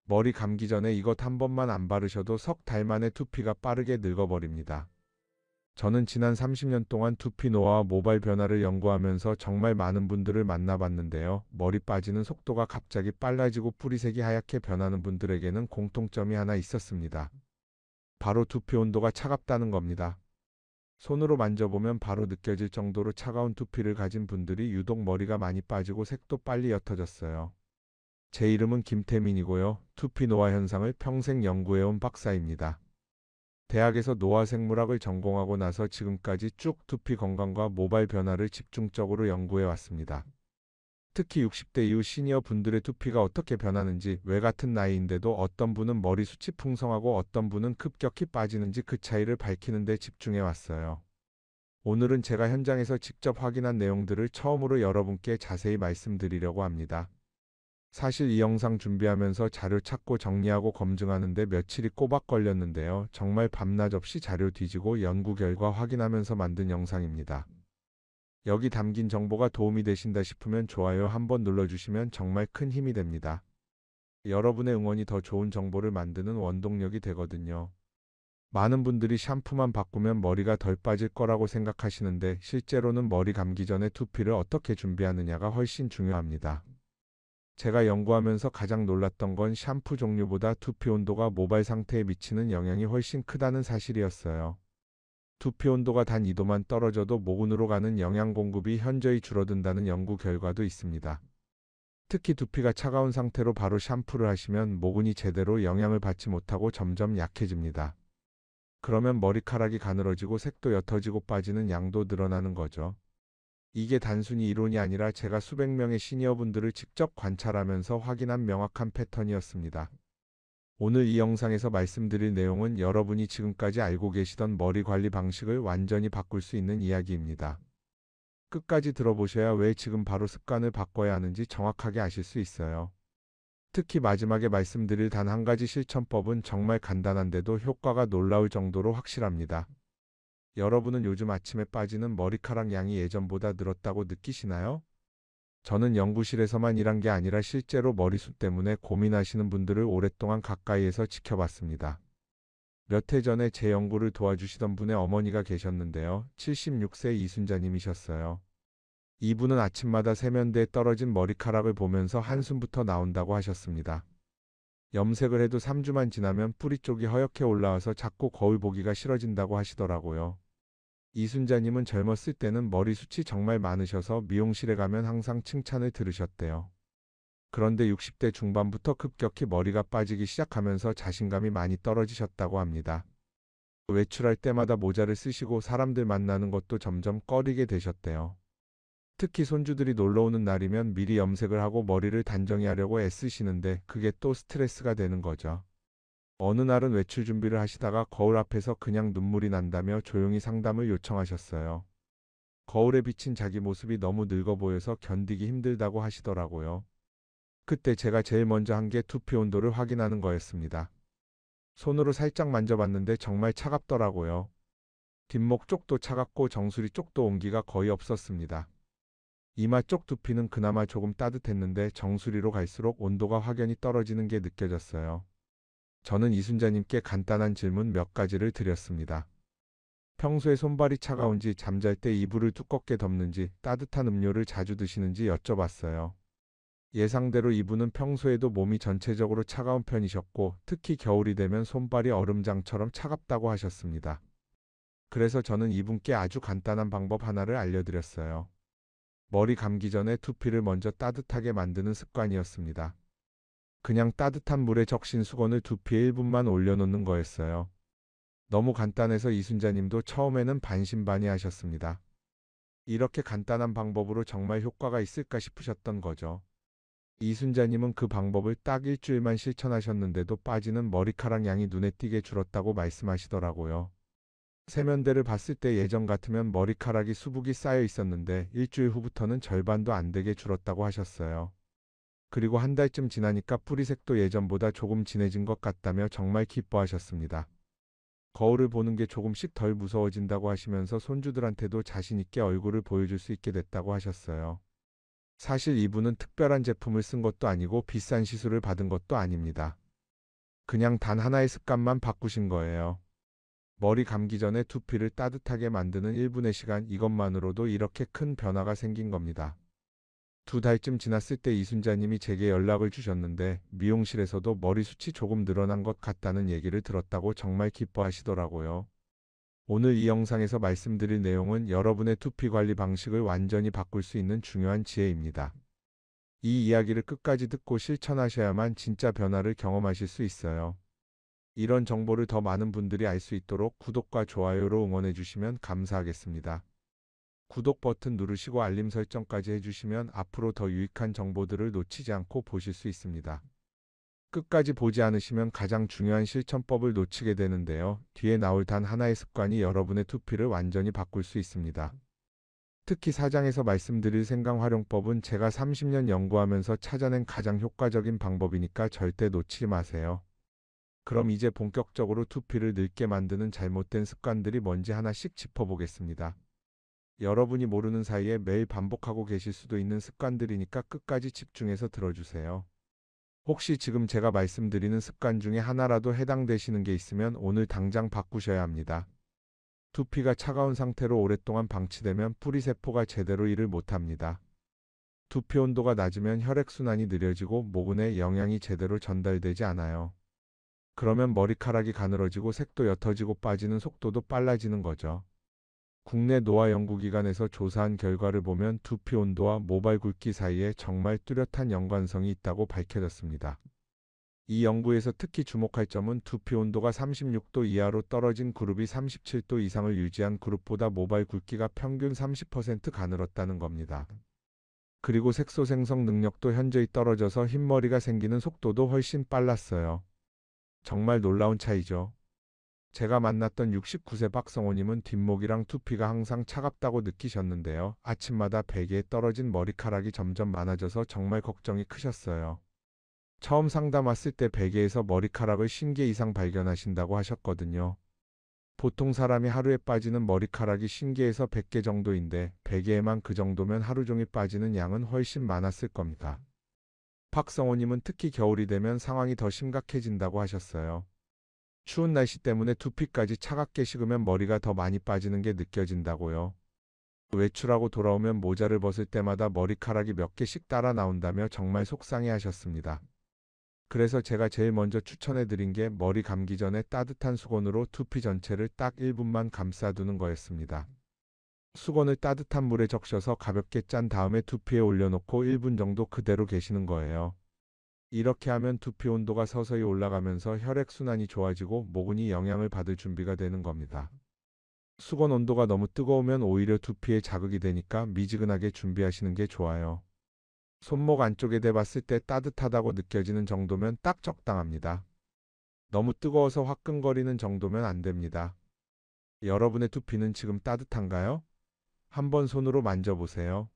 머리 감기 전에 이것 한 번만 안 바르셔도 석 달 만에 두피가 빠르게 늙어버립니다. 저는 지난 30년 동안 두피 노화와 모발 변화를 연구하면서 정말 많은 분들을 만나봤는데요. 머리 빠지는 속도가 갑자기 빨라지고 뿌리색이 하얗게 변하는 분들에게는 공통점이 하나 있었습니다. 바로 두피 온도가 차갑다는 겁니다. 손으로 만져보면 바로 느껴질 정도로 차가운 두피를 가진 분들이 유독 머리가 많이 빠지고 색도 빨리 옅어졌어요. 제 이름은 김태민이고요. 두피 노화 현상을 평생 연구해온 박사입니다. 대학에서 노화생물학을 전공하고 나서 지금까지 쭉 두피 건강과 모발 변화를 집중적으로 연구해 왔습니다. 특히 60대 이후 시니어 분들의 두피가 어떻게 변하는지, 왜 같은 나이인데도 어떤 분은 머리숱이 풍성하고 어떤 분은 급격히 빠지는지 그 차이를 밝히는 데 집중해 왔어요. 오늘은 제가 현장에서 직접 확인한 내용들을 처음으로 여러분께 자세히 말씀드리려고 합니다. 사실 이 영상 준비하면서 자료 찾고 정리하고 검증하는데 며칠이 꼬박 걸렸는데요. 정말 밤낮 없이 자료 뒤지고 연구 결과 확인하면서 만든 영상입니다. 여기 담긴 정보가 도움이 되신다 싶으면 좋아요 한번 눌러주시면 정말 큰 힘이 됩니다. 여러분의 응원이 더 좋은 정보를 만드는 원동력이 되거든요. 많은 분들이 샴푸만 바꾸면 머리가 덜 빠질 거라고 생각하시는데 실제로는 머리 감기 전에 두피를 어떻게 준비하느냐가 훨씬 중요합니다. 제가 연구하면서 가장 놀랐던 건 샴푸 종류보다 두피 온도가 모발 상태에 미치는 영향이 훨씬 크다는 사실이었어요. 두피 온도가 단 2도만 떨어져도 모근으로 가는 영양 공급이 현저히 줄어든다는 연구 결과도 있습니다. 특히 두피가 차가운 상태로 바로 샴푸를 하시면 모근이 제대로 영향을 받지 못하고 점점 약해집니다. 그러면 머리카락이 가늘어지고 색도 옅어지고 빠지는 양도 늘어나는 거죠. 이게 단순히 이론이 아니라 제가 수백 명의 시니어분들을 직접 관찰하면서 확인한 명확한 패턴이었습니다. 오늘 이 영상에서 말씀드릴 내용은 여러분이 지금까지 알고 계시던 머리 관리 방식을 완전히 바꿀 수 있는 이야기입니다. 끝까지 들어보셔야 왜 지금 바로 습관을 바꿔야 하는지 정확하게 아실 수 있어요. 특히 마지막에 말씀드릴 단 한 가지 실천법은 정말 간단한데도 효과가 놀라울 정도로 확실합니다. 여러분은 요즘 아침에 빠지는 머리카락 양이 예전보다 늘었다고 느끼시나요? 저는 연구실에서만 일한 게 아니라 실제로 머리숱 때문에 고민하시는 분들을 오랫동안 가까이에서 지켜봤습니다. 몇 해 전에 제 연구를 도와주시던 분의 어머니가 계셨는데요. 76세 이순자님이셨어요. 이분은 아침마다 세면대에 떨어진 머리카락을 보면서 한숨부터 나온다고 하셨습니다. 염색을 해도 3주만 지나면 뿌리 쪽이 허옇게 올라와서 자꾸 거울 보기가 싫어진다고 하시더라고요. 이순자님은 젊었을 때는 머리숱이 정말 많으셔서 미용실에 가면 항상 칭찬을 들으셨대요. 그런데 60대 중반부터 급격히 머리가 빠지기 시작하면서 자신감이 많이 떨어지셨다고 합니다. 외출할 때마다 모자를 쓰시고 사람들 만나는 것도 점점 꺼리게 되셨대요. 특히 손주들이 놀러 오는 날이면 미리 염색을 하고 머리를 단정히 하려고 애쓰시는데 그게 또 스트레스가 되는 거죠. 어느 날은 외출 준비를 하시다가 거울 앞에서 그냥 눈물이 난다며 조용히 상담을 요청하셨어요. 거울에 비친 자기 모습이 너무 늙어 보여서 견디기 힘들다고 하시더라고요. 그때 제가 제일 먼저 한 게 두피 온도를 확인하는 거였습니다. 손으로 살짝 만져봤는데 정말 차갑더라고요. 뒷목 쪽도 차갑고 정수리 쪽도 온기가 거의 없었습니다. 이마 쪽 두피는 그나마 조금 따뜻했는데 정수리로 갈수록 온도가 확연히 떨어지는 게 느껴졌어요. 저는 이순자님께 간단한 질문 몇 가지를 드렸습니다. 평소에 손발이 차가운지, 잠잘 때 이불을 두껍게 덮는지, 따뜻한 음료를 자주 드시는지 여쭤봤어요. 예상대로 이분은 평소에도 몸이 전체적으로 차가운 편이셨고 특히 겨울이 되면 손발이 얼음장처럼 차갑다고 하셨습니다. 그래서 저는 이분께 아주 간단한 방법 하나를 알려드렸어요. 머리 감기 전에 두피를 먼저 따뜻하게 만드는 습관이었습니다. 그냥 따뜻한 물에 적신 수건을 두피에 1분만 올려놓는 거였어요. 너무 간단해서 이순자님도 처음에는 반신반의하셨습니다. 이렇게 간단한 방법으로 정말 효과가 있을까 싶으셨던 거죠. 이순자님은 그 방법을 딱 일주일만 실천하셨는데도 빠지는 머리카락 양이 눈에 띄게 줄었다고 말씀하시더라고요. 세면대를 봤을 때 예전 같으면 머리카락이 수북이 쌓여 있었는데 일주일 후부터는 절반도 안 되게 줄었다고 하셨어요. 그리고 한 달쯤 지나니까 뿌리색도 예전보다 조금 진해진 것 같다며 정말 기뻐하셨습니다. 거울을 보는 게 조금씩 덜 무서워진다고 하시면서 손주들한테도 자신 있게 얼굴을 보여줄 수 있게 됐다고 하셨어요. 사실 이분은 특별한 제품을 쓴 것도 아니고 비싼 시술을 받은 것도 아닙니다. 그냥 단 하나의 습관만 바꾸신 거예요. 머리 감기 전에 두피를 따뜻하게 만드는 1분의 시간, 이것만으로도 이렇게 큰 변화가 생긴 겁니다. 2달쯤 지났을 때 이순자님이 제게 연락을 주셨는데 미용실에서도 머리숱이 조금 늘어난 것 같다는 얘기를 들었다고 정말 기뻐하시더라고요. 오늘 이 영상에서 말씀드릴 내용은 여러분의 두피 관리 방식을 완전히 바꿀 수 있는 중요한 지혜입니다. 이 이야기를 끝까지 듣고 실천하셔야만 진짜 변화를 경험하실 수 있어요. 이런 정보를 더 많은 분들이 알 수 있도록 구독과 좋아요로 응원해 주시면 감사하겠습니다. 구독 버튼 누르시고 알림 설정까지 해주시면 앞으로 더 유익한 정보들을 놓치지 않고 보실 수 있습니다. 끝까지 보지 않으시면 가장 중요한 실천법을 놓치게 되는데요. 뒤에 나올 단 하나의 습관이 여러분의 두피를 완전히 바꿀 수 있습니다. 특히 4장에서 말씀드릴 생강 활용법은 제가 30년 연구하면서 찾아낸 가장 효과적인 방법이니까 절대 놓치지 마세요. 그럼 이제 본격적으로 두피를 늙게 만드는 잘못된 습관들이 뭔지 하나씩 짚어보겠습니다. 여러분이 모르는 사이에 매일 반복하고 계실 수도 있는 습관들이니까 끝까지 집중해서 들어주세요. 혹시 지금 제가 말씀드리는 습관 중에 하나라도 해당되시는 게 있으면 오늘 당장 바꾸셔야 합니다. 두피가 차가운 상태로 오랫동안 방치되면 뿌리세포가 제대로 일을 못합니다. 두피 온도가 낮으면 혈액순환이 느려지고 모근에 영양이 제대로 전달되지 않아요. 그러면 머리카락이 가늘어지고 색도 옅어지고 빠지는 속도도 빨라지는 거죠. 국내 노화 연구기관에서 조사한 결과를 보면 두피 온도와 모발 굵기 사이에 정말 뚜렷한 연관성이 있다고 밝혀졌습니다. 이 연구에서 특히 주목할 점은 두피 온도가 36도 이하로 떨어진 그룹이 37도 이상을 유지한 그룹보다 모발 굵기가 평균 30% 가늘었다는 겁니다. 그리고 색소 생성 능력도 현저히 떨어져서 흰머리가 생기는 속도도 훨씬 빨랐어요. 정말 놀라운 차이죠. 제가 만났던 69세 박성호님은 뒷목이랑 두피가 항상 차갑다고 느끼셨는데요. 아침마다 베개에 떨어진 머리카락이 점점 많아져서 정말 걱정이 크셨어요. 처음 상담 왔을 때 베개에서 머리카락을 50개 이상 발견하신다고 하셨거든요. 보통 사람이 하루에 빠지는 머리카락이 50개에서 100개 정도인데 베개에만 그 정도면 하루 종일 빠지는 양은 훨씬 많았을 겁니다. 박성호님은 특히 겨울이 되면 상황이 더 심각해진다고 하셨어요. 추운 날씨 때문에 두피까지 차갑게 식으면 머리가 더 많이 빠지는 게 느껴진다고요. 외출하고 돌아오면 모자를 벗을 때마다 머리카락이 몇 개씩 따라 나온다며 정말 속상해 하셨습니다. 그래서 제가 제일 먼저 추천해 드린 게 머리 감기 전에 따뜻한 수건으로 두피 전체를 딱 1분만 감싸두는 거였습니다. 수건을 따뜻한 물에 적셔서 가볍게 짠 다음에 두피에 올려놓고 1분 정도 그대로 계시는 거예요. 이렇게 하면 두피 온도가 서서히 올라가면서 혈액순환이 좋아지고 모근이 영향을 받을 준비가 되는 겁니다. 수건 온도가 너무 뜨거우면 오히려 두피에 자극이 되니까 미지근하게 준비하시는 게 좋아요. 손목 안쪽에 대봤을 때 따뜻하다고 느껴지는 정도면 딱 적당합니다. 너무 뜨거워서 화끈거리는 정도면 안 됩니다. 여러분의 두피는 지금 따뜻한가요? 한번 손으로 만져보세요.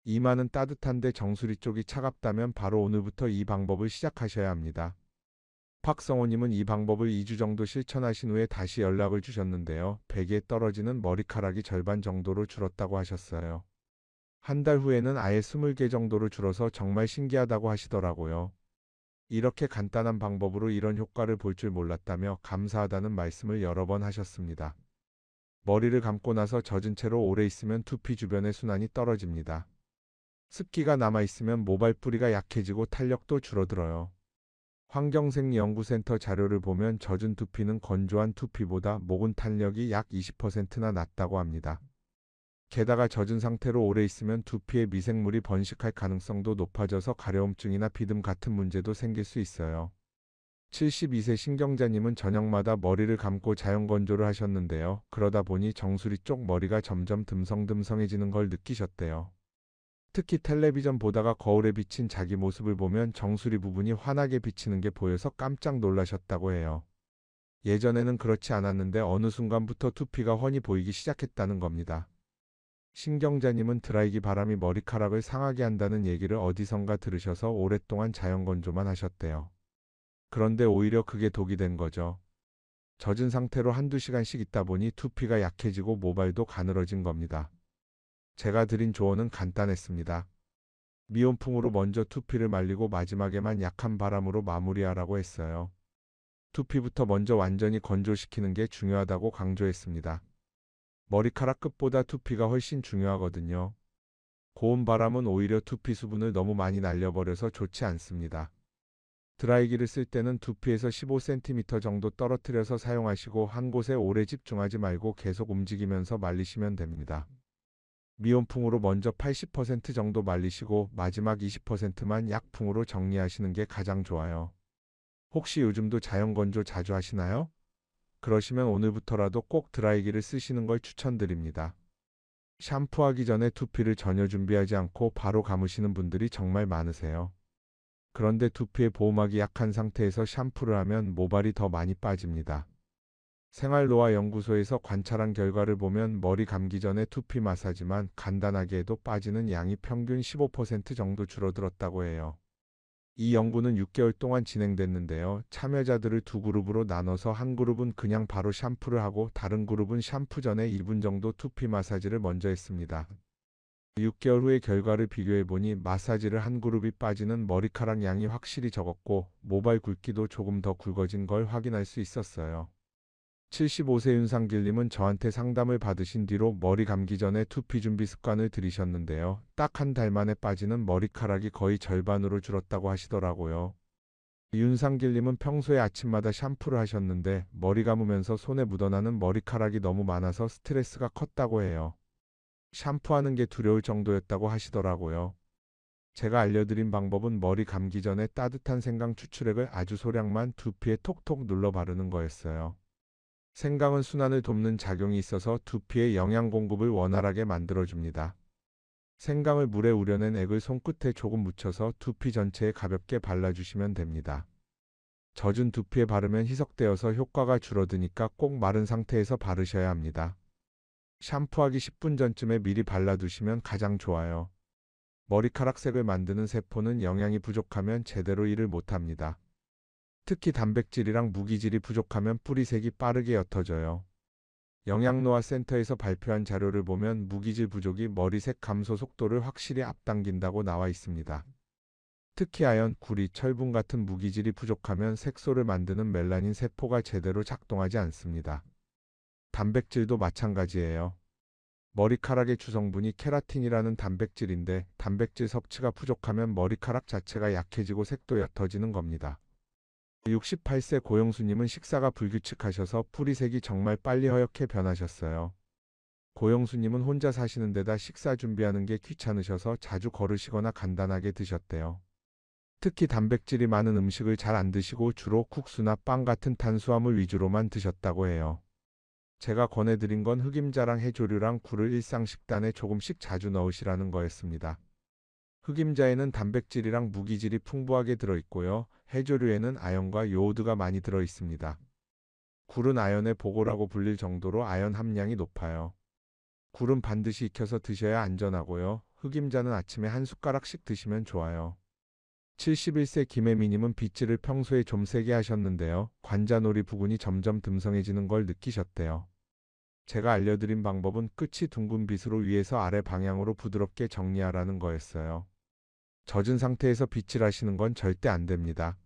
이마는 따뜻한데 정수리 쪽이 차갑다면 바로 오늘부터 이 방법을 시작하셔야 합니다. 박성호님은 이 방법을 2주 정도 실천하신 후에 다시 연락을 주셨는데요. 베개에 떨어지는 머리카락이 절반 정도로 줄었다고 하셨어요. 한 달 후에는 아예 20개 정도로 줄어서 정말 신기하다고 하시더라고요. 이렇게 간단한 방법으로 이런 효과를 볼 줄 몰랐다며 감사하다는 말씀을 여러 번 하셨습니다. 머리를 감고 나서 젖은 채로 오래 있으면 두피 주변의 순환이 떨어집니다. 습기가 남아있으면 모발 뿌리가 약해지고 탄력도 줄어들어요. 환경생리연구센터 자료를 보면 젖은 두피는 건조한 두피보다 모근 탄력이 약 20%나 낮다고 합니다. 게다가 젖은 상태로 오래 있으면 두피에 미생물이 번식할 가능성도 높아져서 가려움증이나 비듬 같은 문제도 생길 수 있어요. 72세 신경자님은 저녁마다 머리를 감고 자연건조를 하셨는데요. 그러다 보니 정수리 쪽 머리가 점점 듬성듬성해지는 걸 느끼셨대요. 특히 텔레비전 보다가 거울에 비친 자기 모습을 보면 정수리 부분이 환하게 비치는 게 보여서 깜짝 놀라셨다고 해요. 예전에는 그렇지 않았는데 어느 순간부터 두피가 훤히 보이기 시작했다는 겁니다. 신경자님은 드라이기 바람이 머리카락을 상하게 한다는 얘기를 어디선가 들으셔서 오랫동안 자연건조만 하셨대요. 그런데 오히려 그게 독이 된 거죠. 젖은 상태로 한두 시간씩 있다 보니 두피가 약해지고 모발도 가늘어진 겁니다. 제가 드린 조언은 간단했습니다. 미온풍으로 먼저 두피를 말리고 마지막에만 약한 바람으로 마무리하라고 했어요. 두피부터 먼저 완전히 건조시키는 게 중요하다고 강조했습니다. 머리카락 끝보다 두피가 훨씬 중요하거든요. 고온 바람은 오히려 두피 수분을 너무 많이 날려버려서 좋지 않습니다. 드라이기를 쓸 때는 두피에서 15cm 정도 떨어뜨려서 사용하시고 한 곳에 오래 집중하지 말고 계속 움직이면서 말리시면 됩니다. 미온풍으로 먼저 80% 정도 말리시고 마지막 20%만 약풍으로 정리하시는 게 가장 좋아요. 혹시 요즘도 자연건조 자주 하시나요? 그러시면 오늘부터라도 꼭 드라이기를 쓰시는 걸 추천드립니다. 샴푸하기 전에 두피를 전혀 준비하지 않고 바로 감으시는 분들이 정말 많으세요. 그런데 두피의 보호막이 약한 상태에서 샴푸를 하면 모발이 더 많이 빠집니다. 생활노화 연구소에서 관찰한 결과를 보면 머리 감기 전에 두피 마사지만 간단하게 해도 빠지는 양이 평균 15% 정도 줄어들었다고 해요. 이 연구는 6개월 동안 진행됐는데요. 참여자들을 두 그룹으로 나눠서 한 그룹은 그냥 바로 샴푸를 하고 다른 그룹은 샴푸 전에 1분 정도 두피 마사지를 먼저 했습니다. 6개월 후의 결과를 비교해보니 마사지를 한 그룹이 빠지는 머리카락 양이 확실히 적었고 모발 굵기도 조금 더 굵어진 걸 확인할 수 있었어요. 75세 윤상길님은 저한테 상담을 받으신 뒤로 머리 감기 전에 두피 준비 습관을 들이셨는데요. 딱 한 달 만에 빠지는 머리카락이 거의 절반으로 줄었다고 하시더라고요. 윤상길님은 평소에 아침마다 샴푸를 하셨는데 머리 감으면서 손에 묻어나는 머리카락이 너무 많아서 스트레스가 컸다고 해요. 샴푸하는 게 두려울 정도였다고 하시더라고요. 제가 알려드린 방법은 머리 감기 전에 따뜻한 생강 추출액을 아주 소량만 두피에 톡톡 눌러 바르는 거였어요. 생강은 순환을 돕는 작용이 있어서 두피의 영양 공급을 원활하게 만들어줍니다. 생강을 물에 우려낸 액을 손끝에 조금 묻혀서 두피 전체에 가볍게 발라주시면 됩니다. 젖은 두피에 바르면 희석되어서 효과가 줄어드니까 꼭 마른 상태에서 바르셔야 합니다. 샴푸하기 10분 전쯤에 미리 발라두시면 가장 좋아요. 머리카락 색을 만드는 세포는 영양이 부족하면 제대로 일을 못합니다. 특히 단백질이랑 무기질이 부족하면 뿌리색이 빠르게 옅어져요. 영양노화 센터에서 발표한 자료를 보면 무기질 부족이 머리색 감소 속도를 확실히 앞당긴다고 나와 있습니다. 특히 아연, 구리, 철분 같은 무기질이 부족하면 색소를 만드는 멜라닌 세포가 제대로 작동하지 않습니다. 단백질도 마찬가지예요. 머리카락의 주성분이 케라틴이라는 단백질인데 단백질 섭취가 부족하면 머리카락 자체가 약해지고 색도 옅어지는 겁니다. 68세 고영수님은 식사가 불규칙하셔서 뿌리색이 정말 빨리 허옇게 변하셨어요. 고영수님은 혼자 사시는 데다 식사 준비하는 게 귀찮으셔서 자주 걸으시거나 간단하게 드셨대요. 특히 단백질이 많은 음식을 잘 안 드시고 주로 국수나 빵 같은 탄수화물 위주로만 드셨다고 해요. 제가 권해드린 건 흑임자랑 해조류랑 굴을 일상 식단에 조금씩 자주 넣으시라는 거였습니다. 흑임자에는 단백질이랑 무기질이 풍부하게 들어있고요. 해조류에는 아연과 요오드가 많이 들어있습니다. 굴은 아연의 보고라고 불릴 정도로 아연 함량이 높아요. 굴은 반드시 익혀서 드셔야 안전하고요. 흑임자는 아침에 한 숟가락씩 드시면 좋아요. 71세 김혜미님은 빗질을 평소에 좀 세게 하셨는데요. 관자놀이 부근이 점점 듬성해지는 걸 느끼셨대요. 제가 알려드린 방법은 끝이 둥근 빗으로 위에서 아래 방향으로 부드럽게 정리하라는 거였어요. 젖은 상태에서 빗질하시는 건 절대 안 됩니다.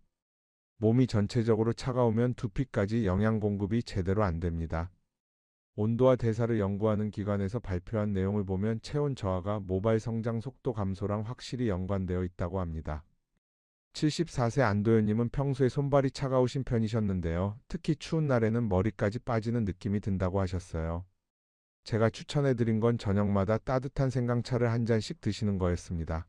몸이 전체적으로 차가우면 두피까지 영양 공급이 제대로 안 됩니다. 온도와 대사를 연구하는 기관에서 발표한 내용을 보면 체온 저하가 모발 성장 속도 감소랑 확실히 연관되어 있다고 합니다. 74세 안도현님은 평소에 손발이 차가우신 편이셨는데요. 특히 추운 날에는 머리까지 빠지는 느낌이 든다고 하셨어요. 제가 추천해드린 건 저녁마다 따뜻한 생강차를 한 잔씩 드시는 거였습니다.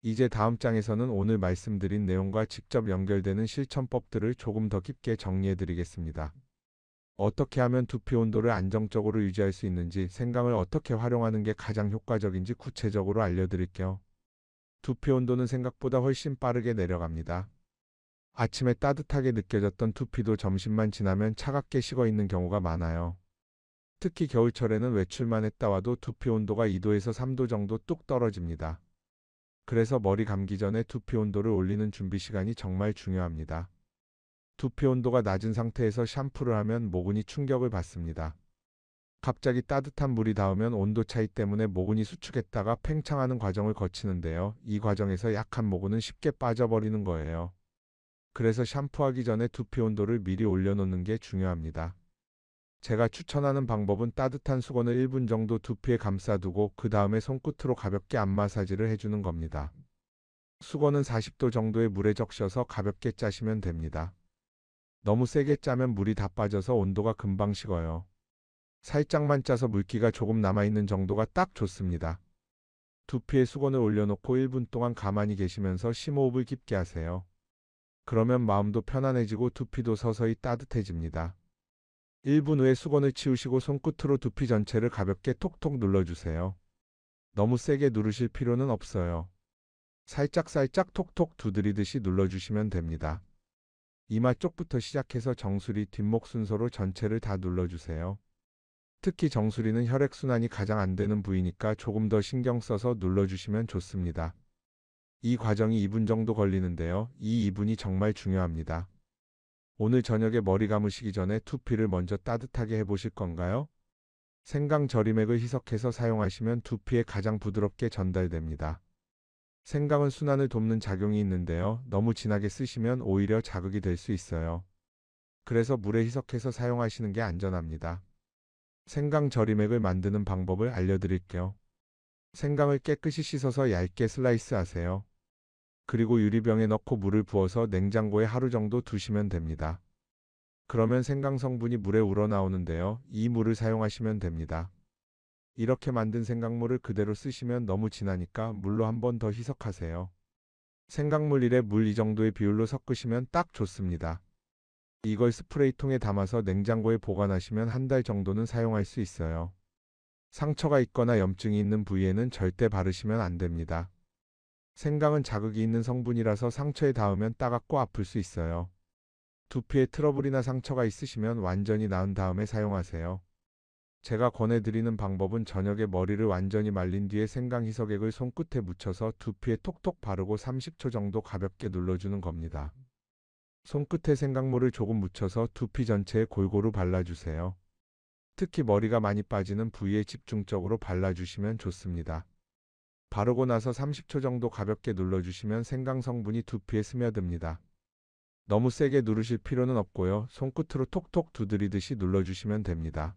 이제 다음 장에서는 오늘 말씀드린 내용과 직접 연결되는 실천법들을 조금 더 깊게 정리해드리겠습니다. 어떻게 하면 두피 온도를 안정적으로 유지할 수 있는지, 생강을 어떻게 활용하는 게 가장 효과적인지 구체적으로 알려드릴게요. 두피 온도는 생각보다 훨씬 빠르게 내려갑니다. 아침에 따뜻하게 느껴졌던 두피도 점심만 지나면 차갑게 식어 있는 경우가 많아요. 특히 겨울철에는 외출만 했다 와도 두피 온도가 2도에서 3도 정도 뚝 떨어집니다. 그래서 머리 감기 전에 두피 온도를 올리는 준비 시간이 정말 중요합니다. 두피 온도가 낮은 상태에서 샴푸를 하면 모근이 충격을 받습니다. 갑자기 따뜻한 물이 닿으면 온도 차이 때문에 모근이 수축했다가 팽창하는 과정을 거치는데요. 이 과정에서 약한 모근은 쉽게 빠져버리는 거예요. 그래서 샴푸하기 전에 두피 온도를 미리 올려놓는 게 중요합니다. 제가 추천하는 방법은 따뜻한 수건을 1분 정도 두피에 감싸두고 그 다음에 손끝으로 가볍게 앞 마사지를 해주는 겁니다. 수건은 40도 정도의 물에 적셔서 가볍게 짜시면 됩니다. 너무 세게 짜면 물이 다 빠져서 온도가 금방 식어요. 살짝만 짜서 물기가 조금 남아있는 정도가 딱 좋습니다. 두피에 수건을 올려놓고 1분 동안 가만히 계시면서 심호흡을 깊게 하세요. 그러면 마음도 편안해지고 두피도 서서히 따뜻해집니다. 1분 후에 수건을 치우시고 손끝으로 두피 전체를 가볍게 톡톡 눌러주세요. 너무 세게 누르실 필요는 없어요. 살짝살짝 톡톡 두드리듯이 눌러주시면 됩니다. 이마 쪽부터 시작해서 정수리, 뒷목 순서로 전체를 다 눌러주세요. 특히 정수리는 혈액순환이 가장 안 되는 부위니까 조금 더 신경 써서 눌러주시면 좋습니다. 이 과정이 2분 정도 걸리는데요. 이 2분이 정말 중요합니다. 오늘 저녁에 머리 감으시기 전에 두피를 먼저 따뜻하게 해보실 건가요? 생강 절임액을 희석해서 사용하시면 두피에 가장 부드럽게 전달됩니다. 생강은 순환을 돕는 작용이 있는데요. 너무 진하게 쓰시면 오히려 자극이 될 수 있어요. 그래서 물에 희석해서 사용하시는 게 안전합니다. 생강 절임액을 만드는 방법을 알려드릴게요. 생강을 깨끗이 씻어서 얇게 슬라이스 하세요. 그리고 유리병에 넣고 물을 부어서 냉장고에 하루 정도 두시면 됩니다. 그러면 생강 성분이 물에 우러나오는데요. 이 물을 사용하시면 됩니다. 이렇게 만든 생강물을 그대로 쓰시면 너무 진하니까 물로 한 번 더 희석하세요. 생강물 1에 물 이 정도의 비율로 섞으시면 딱 좋습니다. 이걸 스프레이통에 담아서 냉장고에 보관하시면 한 달 정도는 사용할 수 있어요. 상처가 있거나 염증이 있는 부위에는 절대 바르시면 안 됩니다. 생강은 자극이 있는 성분이라서 상처에 닿으면 따갑고 아플 수 있어요. 두피에 트러블이나 상처가 있으시면 완전히 나은 다음에 사용하세요. 제가 권해드리는 방법은 저녁에 머리를 완전히 말린 뒤에 생강 희석액을 손끝에 묻혀서 두피에 톡톡 바르고 30초 정도 가볍게 눌러주는 겁니다. 손끝에 생강물을 조금 묻혀서 두피 전체에 골고루 발라주세요. 특히 머리가 많이 빠지는 부위에 집중적으로 발라주시면 좋습니다. 바르고 나서 30초 정도 가볍게 눌러주시면 생강 성분이 두피에 스며듭니다. 너무 세게 누르실 필요는 없고요. 손끝으로 톡톡 두드리듯이 눌러주시면 됩니다.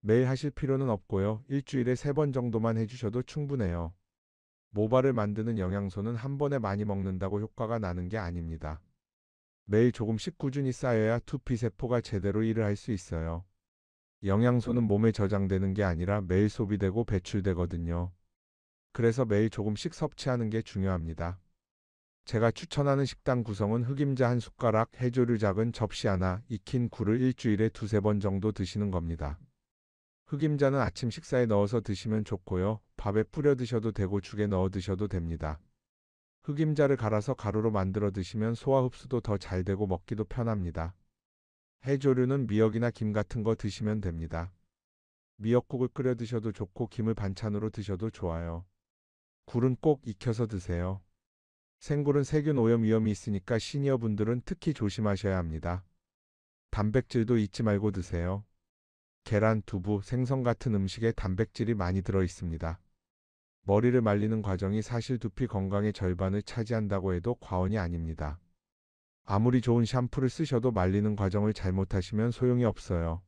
매일 하실 필요는 없고요. 일주일에 3번 정도만 해주셔도 충분해요. 모발을 만드는 영양소는 한 번에 많이 먹는다고 효과가 나는 게 아닙니다. 매일 조금씩 꾸준히 쌓여야 두피 세포가 제대로 일을 할 수 있어요. 영양소는 몸에 저장되는 게 아니라 매일 소비되고 배출되거든요. 그래서 매일 조금씩 섭취하는 게 중요합니다. 제가 추천하는 식단 구성은 흑임자 한 숟가락, 해조류 작은 접시 하나, 익힌 굴을 일주일에 2~3번 정도 드시는 겁니다. 흑임자는 아침 식사에 넣어서 드시면 좋고요. 밥에 뿌려 드셔도 되고 죽에 넣어 드셔도 됩니다. 흑임자를 갈아서 가루로 만들어 드시면 소화 흡수도 더 잘 되고 먹기도 편합니다. 해조류는 미역이나 김 같은 거 드시면 됩니다. 미역국을 끓여 드셔도 좋고 김을 반찬으로 드셔도 좋아요. 굴은 꼭 익혀서 드세요. 생굴은 세균 오염 위험이 있으니까 시니어분들은 특히 조심하셔야 합니다. 단백질도 잊지 말고 드세요. 계란, 두부, 생선 같은 음식에 단백질이 많이 들어 있습니다. 머리를 말리는 과정이 사실 두피 건강의 절반을 차지한다고 해도 과언이 아닙니다. 아무리 좋은 샴푸를 쓰셔도 말리는 과정을 잘못하시면 소용이 없어요.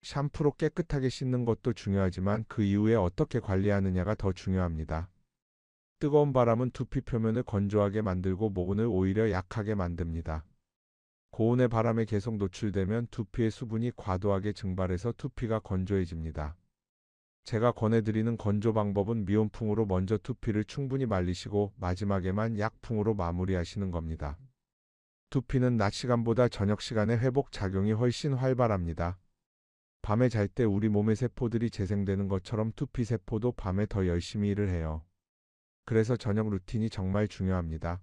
샴푸로 깨끗하게 씻는 것도 중요하지만 그 이후에 어떻게 관리하느냐가 더 중요합니다. 뜨거운 바람은 두피 표면을 건조하게 만들고 모근을 오히려 약하게 만듭니다. 고온의 바람에 계속 노출되면 두피의 수분이 과도하게 증발해서 두피가 건조해집니다. 제가 권해드리는 건조 방법은 미온풍으로 먼저 두피를 충분히 말리시고 마지막에만 약풍으로 마무리하시는 겁니다. 두피는 낮 시간보다 저녁 시간에 회복 작용이 훨씬 활발합니다. 밤에 잘 때 우리 몸의 세포들이 재생되는 것처럼 두피 세포도 밤에 더 열심히 일을 해요. 그래서 저녁 루틴이 정말 중요합니다.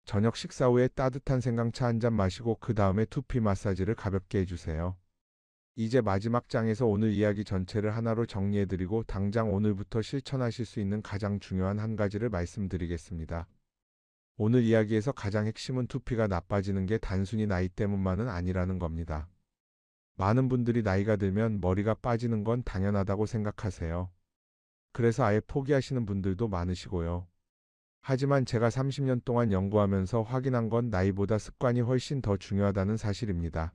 저녁 식사 후에 따뜻한 생강차 한 잔 마시고 그 다음에 두피 마사지를 가볍게 해주세요. 이제 마지막 장에서 오늘 이야기 전체를 하나로 정리해드리고 당장 오늘부터 실천하실 수 있는 가장 중요한 한 가지를 말씀드리겠습니다. 오늘 이야기에서 가장 핵심은 두피가 나빠지는 게 단순히 나이 때문만은 아니라는 겁니다. 많은 분들이 나이가 들면 머리가 빠지는 건 당연하다고 생각하세요. 그래서 아예 포기하시는 분들도 많으시고요. 하지만 제가 30년 동안 연구하면서 확인한 건 나이보다 습관이 훨씬 더 중요하다는 사실입니다.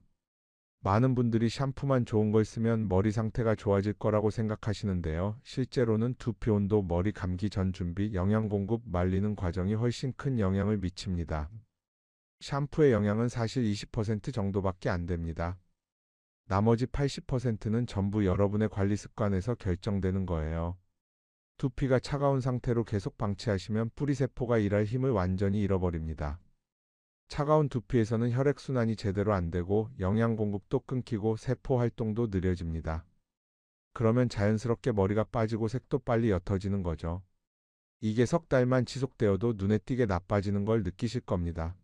많은 분들이 샴푸만 좋은 걸 쓰면 머리 상태가 좋아질 거라고 생각하시는데요. 실제로는 두피 온도, 머리 감기 전 준비, 영양 공급, 말리는 과정이 훨씬 큰 영향을 미칩니다. 샴푸의 영향은 사실 20% 정도밖에 안 됩니다. 나머지 80%는 전부 여러분의 관리 습관에서 결정되는 거예요. 두피가 차가운 상태로 계속 방치하시면 뿌리세포가 일할 힘을 완전히 잃어버립니다. 차가운 두피에서는 혈액순환이 제대로 안 되고 영양 공급도 끊기고 세포 활동도 느려집니다. 그러면 자연스럽게 머리가 빠지고 색도 빨리 옅어지는 거죠. 이게 석 달만 지속되어도 눈에 띄게 나빠지는 걸 느끼실 겁니다.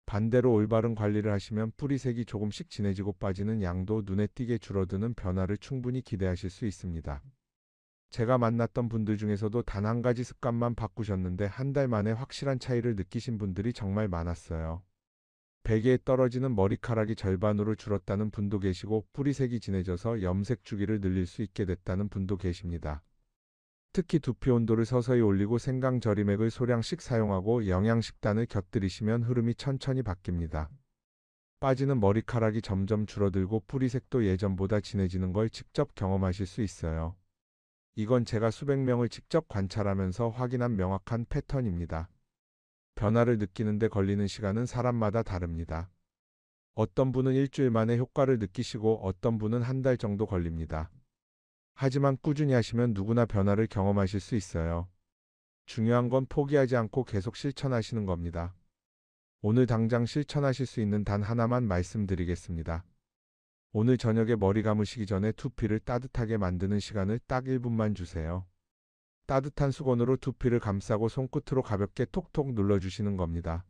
반대로 올바른 관리를 하시면 뿌리색이 조금씩 진해지고 빠지는 양도 눈에 띄게 줄어드는 변화를 충분히 기대하실 수 있습니다. 제가 만났던 분들 중에서도 단 한 가지 습관만 바꾸셨는데 한 달 만에 확실한 차이를 느끼신 분들이 정말 많았어요. 베개에 떨어지는 머리카락이 절반으로 줄었다는 분도 계시고 뿌리색이 진해져서 염색 주기를 늘릴 수 있게 됐다는 분도 계십니다. 특히 두피 온도를 서서히 올리고 생강 절임액을 소량씩 사용하고 영양식단을 곁들이시면 흐름이 천천히 바뀝니다. 빠지는 머리카락이 점점 줄어들고 뿌리색도 예전보다 진해지는 걸 직접 경험하실 수 있어요. 이건 제가 수백 명을 직접 관찰하면서 확인한 명확한 패턴입니다. 변화를 느끼는데 걸리는 시간은 사람마다 다릅니다. 어떤 분은 일주일 만에 효과를 느끼시고 어떤 분은 한 달 정도 걸립니다. 하지만 꾸준히 하시면 누구나 변화를 경험하실 수 있어요. 중요한 건 포기하지 않고 계속 실천하시는 겁니다. 오늘 당장 실천하실 수 있는 단 하나만 말씀드리겠습니다. 오늘 저녁에 머리 감으시기 전에 두피를 따뜻하게 만드는 시간을 딱 1분만 주세요. 따뜻한 수건으로 두피를 감싸고 손끝으로 가볍게 톡톡 눌러주시는 겁니다.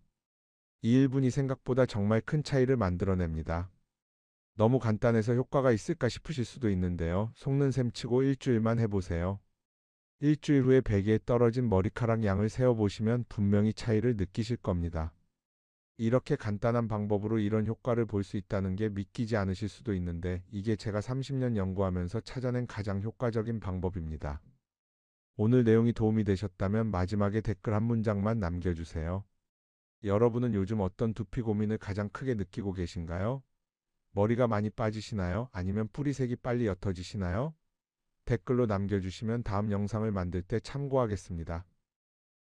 이 1분이 생각보다 정말 큰 차이를 만들어냅니다. 너무 간단해서 효과가 있을까 싶으실 수도 있는데요. 속는 셈 치고 일주일만 해보세요. 일주일 후에 베개에 떨어진 머리카락 양을 세어보시면 분명히 차이를 느끼실 겁니다. 이렇게 간단한 방법으로 이런 효과를 볼 수 있다는 게 믿기지 않으실 수도 있는데 이게 제가 30년 연구하면서 찾아낸 가장 효과적인 방법입니다. 오늘 내용이 도움이 되셨다면 마지막에 댓글 한 문장만 남겨주세요. 여러분은 요즘 어떤 두피 고민을 가장 크게 느끼고 계신가요? 머리가 많이 빠지시나요? 아니면 뿌리색이 빨리 옅어지시나요? 댓글로 남겨주시면 다음 영상을 만들 때 참고하겠습니다.